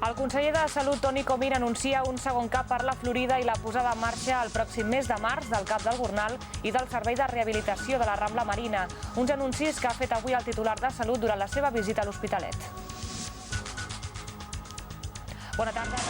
El conseller de Salut, Toni Comín, anuncia un segon CAP per la Florida i la posada en marxa el pròxim mes de març del CAP del Gornal i del Servei de Rehabilitació de la Rambla Marina. Uns anuncis que ha fet avui el titular de Salut durant la seva visita a l'Hospitalet. Bona tarda.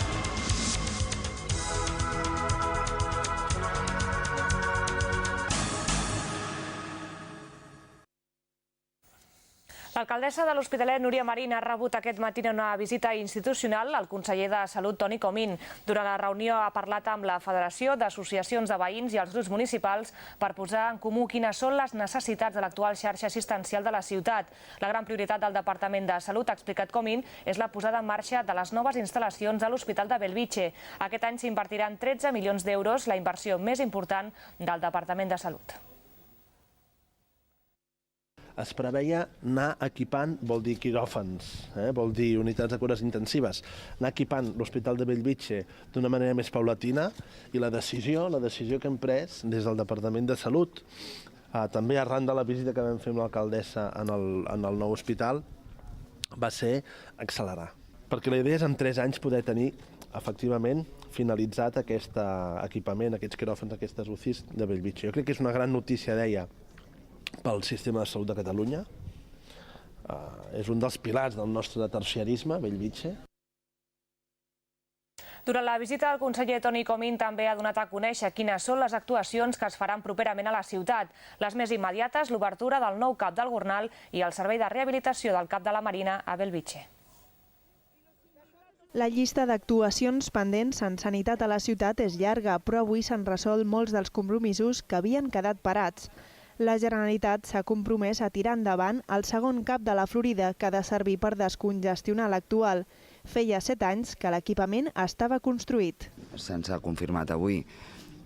L'alcaldessa de l'Hospitalet, Núria Marín, ha rebut aquest matí en una visita institucional el conseller de Salut, Toni Comín. Durant la reunió ha parlat amb la Federació d'Associacions de Veïns i els grups municipals per posar en comú quines són les necessitats de l'actual xarxa assistencial de la ciutat. La gran prioritat del Departament de Salut, ha explicat Comín, és la posada en marxa de les noves instal·lacions a l'Hospital de Bellvitge. Aquest any s'invertiran 13 milions d'euros, la inversió més important del Departament de Salut. Es preveia anar equipant, vol dir quiròfans, vol dir unitats de cures intensives, anar equipant l'Hospital de Bellvitge d'una manera més paulatina i la decisió que hem pres des del Departament de Salut, també arran de la visita que vam fer amb l'alcaldessa en el nou hospital, va ser accelerar. Perquè la idea és en 3 anys poder tenir efectivament finalitzat aquest equipament, aquests quiròfans, aquestes UCIs de Bellvitge. Jo crec que és una gran notícia, deia, pel sistema de salut de Catalunya. És un dels pilars del nostre terciarisme, Bellvitge. Durant la visita del conseller Toni Comín també ha donat a conèixer quines són les actuacions que es faran properament a la ciutat. Les més immediates, l'obertura del nou CAP del Gornal i el servei de rehabilitació del CAP de la Marina a Bellvitge. La llista d'actuacions pendents en sanitat a la ciutat és llarga, però avui s'han resolt molts dels compromisos que havien quedat parats. La Generalitat s'ha compromès a tirar endavant el segon CAP de la Florida, que ha de servir per descongestionar l'actual. Feia 7 anys que l'equipament estava construït. Se'ns ha confirmat avui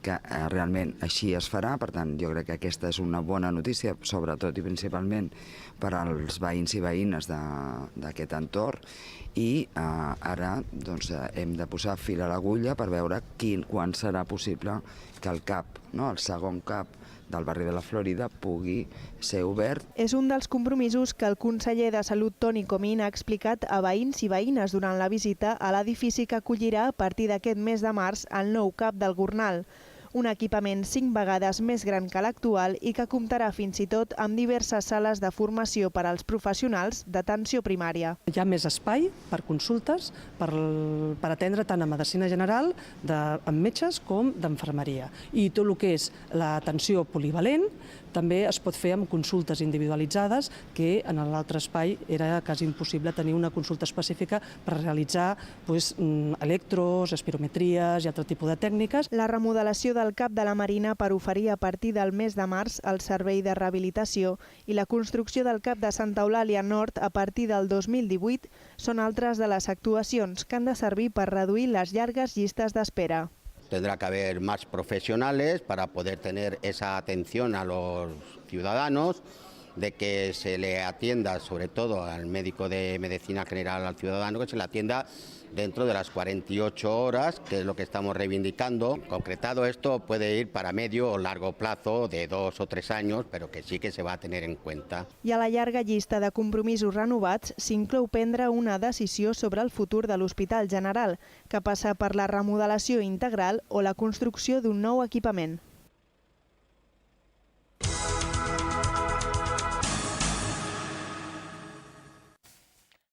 que realment així es farà, per tant jo crec que aquesta és una bona notícia, sobretot i principalment per als veïns i veïnes d'aquest entorn, i ara hem de posar fil a l'agulla per veure quan serà possible que el CAP, el segon CAP del barri de la Florida, pugui ser obert. És un dels compromisos que el conseller de Salut, Toni Comín, ha explicat a veïns i veïnes durant la visita a l'edifici que acollirà a partir d'aquest mes de març el nou CAP del Gornal. Un equipament 5 vegades més gran que l'actual i que comptarà fins i tot amb diverses sales de formació per als professionals d'atenció primària. Hi ha més espai per consultes, per atendre tant a medicina general, amb metges com d'enfermeria. I tot el que és l'atenció polivalent també es pot fer amb consultes individualitzades, que en l'altre espai era quasi impossible tenir una consulta específica per realitzar electros, espirometries i altre tipus de tècniques. La remodelació del CAP de la Marina per oferir a partir del mes de març el servei de rehabilitació i la construcció del CAP de Santa Eulàlia Nord a partir del 2018 són altres de les actuacions que han de servir per reduir les llargues llistes d'espera. Tendrá que haber más profesionales para poder tener esa atención a los ciudadanos, de que se le atienda sobre todo al médico de medicina general, al ciudadano, que se le atienda dentro de las 48 horas, que es lo que estamos reivindicando. Concretado, esto puede ir para medio o largo plazo, de 2 o 3 años, pero que sí que se va a tener en cuenta. I a la llarga llista de compromisos renovats s'inclou prendre una decisió sobre el futur de l'Hospital General, que passa per la remodelació integral o la construcció d'un nou equipament.